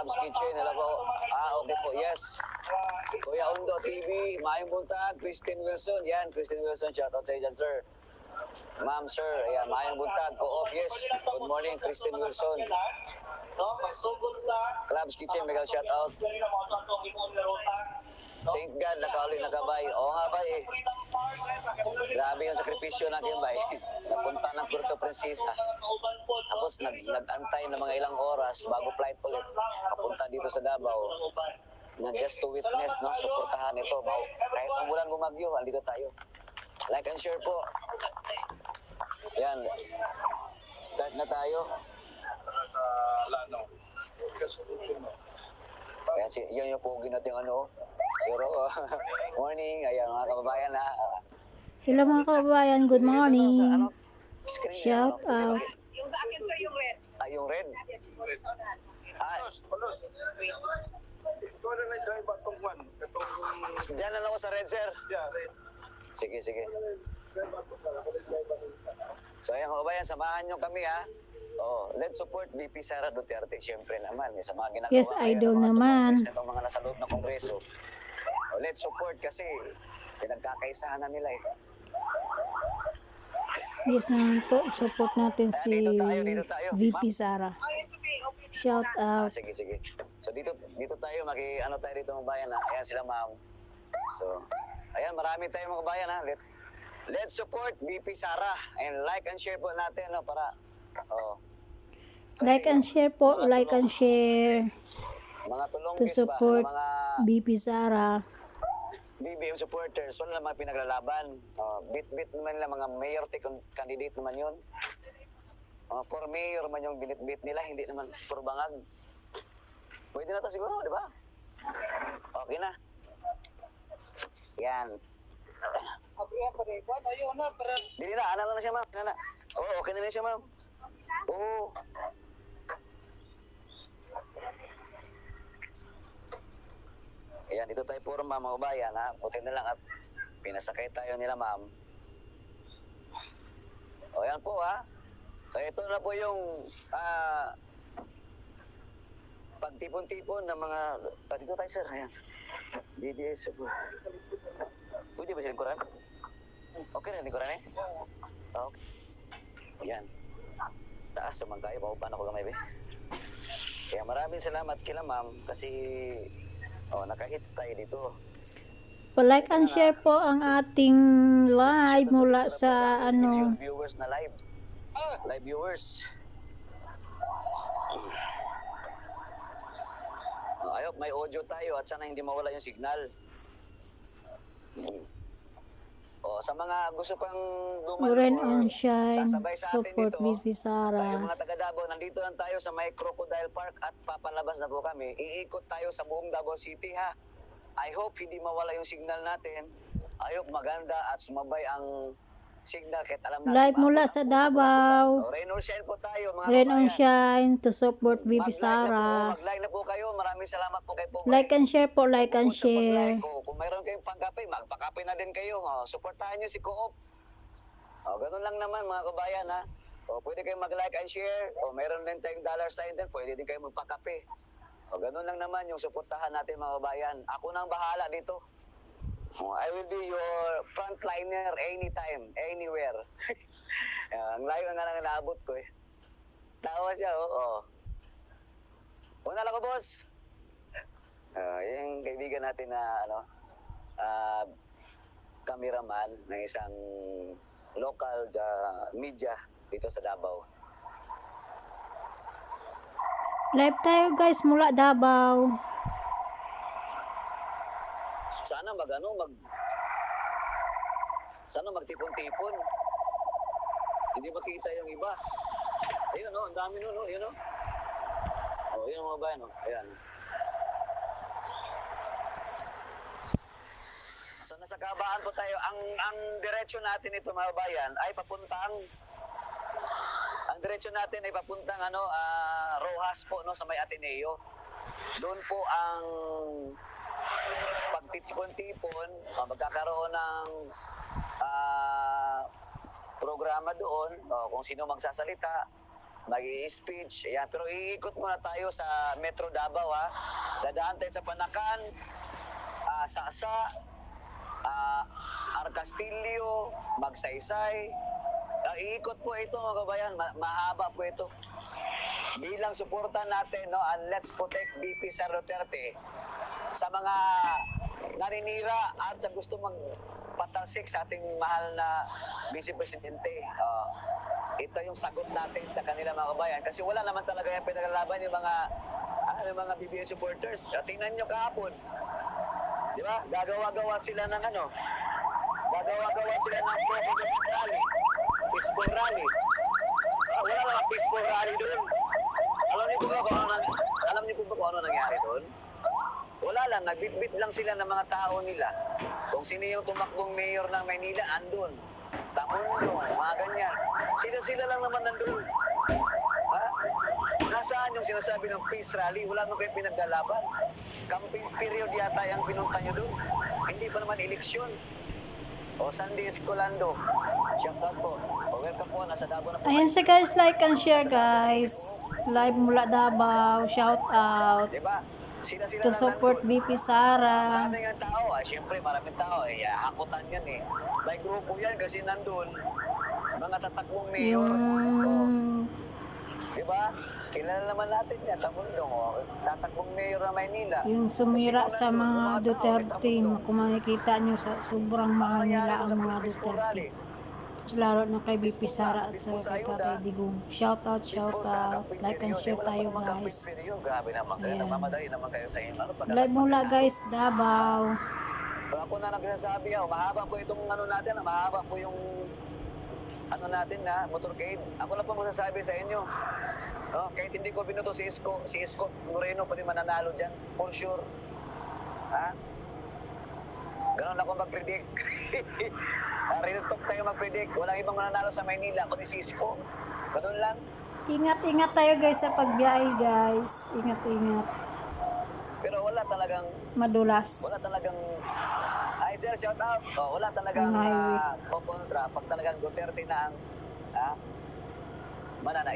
Club's Kitchen, hello po. Okay po, yes. Kuya Undo TV, Maayong Buntag, Christine Wilson. Yan, Christine Wilson, shoutout sa iyo dyan, sir. Ma'am, sir, ayan, Maayong Buntag, Co-op, yes. Good morning, Christine Wilson. Club's Kitchen, mega shoutout. Thank God, nakauli nakabay. Oo nga ba eh. Grabe yung sakripisyo natin ba eh. Napunta ng Puerto Princesa. Tapos nag-antay ng mga ilang oras bago flight ulit. Papunta dito sa Davao. Na just to witness, no? Suportahan ito. Kahit ang bulan bumagyo, andito tayo. Like and share po. Yan. Start na tayo. Sa Lano. Ayan, yun yung pogi natin ano. Pero, morning. Ayan, mga kababayan ha. Hello mga kababayan, good morning. Shout out. Yung sa akin, sir, yung red. Yung red? Palos. Ito na lang dyan batong one. Diyan na ako sa red, sir. Yeah, red. Sige. So, ayan kababayan, samahan nyo kami ha. Let's support VP Sara Duterte. Siyempre naman, sa mga ginagawa. Yes, idol naman. Itong mga nasa loob ng Kongreso. Let's support kasi pinagkakaisahan na nila eh. Yes naman po, support natin si Dito tayo. VP Sara. Shout out. Sige. So dito tayo, tayo dito mga bayan ha. Ayan sila ma'am. So, ayan, marami tayong mga bayan ha. Let's support VP Sara and like and share po natin no, para Like and share po, like and share mga tulong to support mga VP Sara. BBM supporters, wala naman pinaglalaban. Bit-bit naman nila, mga mayor candidate naman yun. Mga for mayor man yung binit-bit nila, hindi naman for bangag. Pwede na to siguro, di ba? Okay na. Yan. Dili na, ano na siya ma'am? Okay na siya ma'am. Oo. Ayan, dito tayo puro mga kabayan ha. Buti na lang at pinasakay tayo nila ma'am. Ayan po ha. So ito na po yung pagtipon-tipon ng mga... dito tayo sir, ayan. DDS po. Pwede ba siya lingkuran? Okay na lingkuran eh? Okay. Ayan. Taas naman tayo, paano ko gamay be? Kaya maraming salamat kila ma'am kasi naka-hits tayo dito. Pa-like and share po ang ating live mula sa viewers na live. Live viewers. I hope may audio tayo at sana hindi mawala yung signal. Sa mga gusto pang Rain on Shine, support VP Tayo Sara. mga taga Davao, nandito lang tayo sa may Crocodile Park at papalabas na po kami. Iikot tayo sa buong Davao City ha. I hope hindi mawala yung signal natin. I hope maganda at sumabay ang signal kahit alam natin. Live mula sa Davao. Rain or shine po tayo mga Rain on kabayan. Shine to support VP Sara. Mag-like na po kayo. Maraming salamat po kay po. Like and share po, like and share. Kung mayroon kayong pangkape, magpakape na din kayo. Suportahan nyo si Co-op. Ganun lang naman mga kabayan ha. Pwede kayong mag-like and share. Mayroon din tayong dollar sign din. Pwede din kayo magpakape. Ganun lang naman yung suportahan natin mga kabayan. Ako nang bahala dito. I will be your frontliner anytime, anywhere. Ang layo nga lang naabot ko eh. Tawa siya, oo. Una lang ko, boss. Yung kaibigan natin na cameraman ng isang local media dito sa Davao. Live tayo guys mula Davao. Sana magtipon-tipon. Hindi makita yung iba. Ayun ang dami nun, yun yun mga bayan, ayan. So nasa kabaan po tayo. Ang diretsyo natin ito mga bayan ay papuntang Rojas po no, sa may Ateneo. Doon po ang pagtipon-tipon, magkakaroon ng programa doon, kung sino magsasalita, Mag-i-speech. Ayan. Pero iikot muna tayo sa Metro Davao, ha. Dadaan tayo sa Panakan, Sasa, Arcastillo, Magsaysay. Iikot po ito, mga kabayan. Mahaba po ito. Bilang suporta natin, no, and let's protect VP Sara Duterte sa mga naninira at sa gusto magpatalsik sa ating mahal na Vice Presidente. Ito yung sagot natin sa kanila, mga kabayan. Kasi wala naman talaga yung pinaglalaban yung mga BBM supporters. Tingnan nyo kahapon. Di ba? Gagawa-gawa sila ng Gagawa-gawa sila ng propaganda rally. Peaceful rally. Wala mga peaceful rally doon. Alam niyo po ba kung ano nangyari doon? Wala lang, nagbitbit lang sila ng mga tao nila. Kung sino yung tumakbong mayor ng Maynila, andun. Tamundo, mga ganyan. Sila lang naman nandun. Ha? Nasaan yung sinasabi ng peace rally? Wala mo kayo pinaglalaban. Campaign period yata yung pinunta nyo doon. Hindi pa naman eleksyon. O Sandy Escolando, shout out po. O welcome po, nasa Davao na po. Ayan siya guys, like and share guys. Live mula Davao, shout out. Diba? Sila To lang support nandun. VP Sara. Maraming ang tao, siyempre maraming tao, hakutan yan eh. May grupo yan kasi nandun, mga tatakbong mayor. Yung Diba? Kilala naman natin yan, Tamundong, tatakbong mayor ng Maynila. yung sumira sa mga Duterte, kung makikita nyo sa sobrang mahal nila ang mga Duterte. Mas lalo na kay VP Sara at sa kay Tatay Digong. Shout out, like and share tayo guys. Grabe naman kayo, Ayan. nagmamadali naman kayo sa inyo. Live mula guys, Davao. Ako na nagsasabi, mahaba po itong natin, mahaba po yung natin na motorcade. Ako lang po magsasabi sa inyo. Kahit hindi ko binuto si Isko Moreno pa rin mananalo dyan, for sure. Ha? Ganon ako mag-predict. Rinutok tayo mag-predict. Walang ibang mananalo sa Maynila kundi si Isko. Ganon lang. Ingat tayo guys sa pagbiyahe guys. Ingat. Pero wala talagang Madulas. ay sir, shout out. Wala talagang Ang highway. kokontra pag talagang Duterte na ang mananait.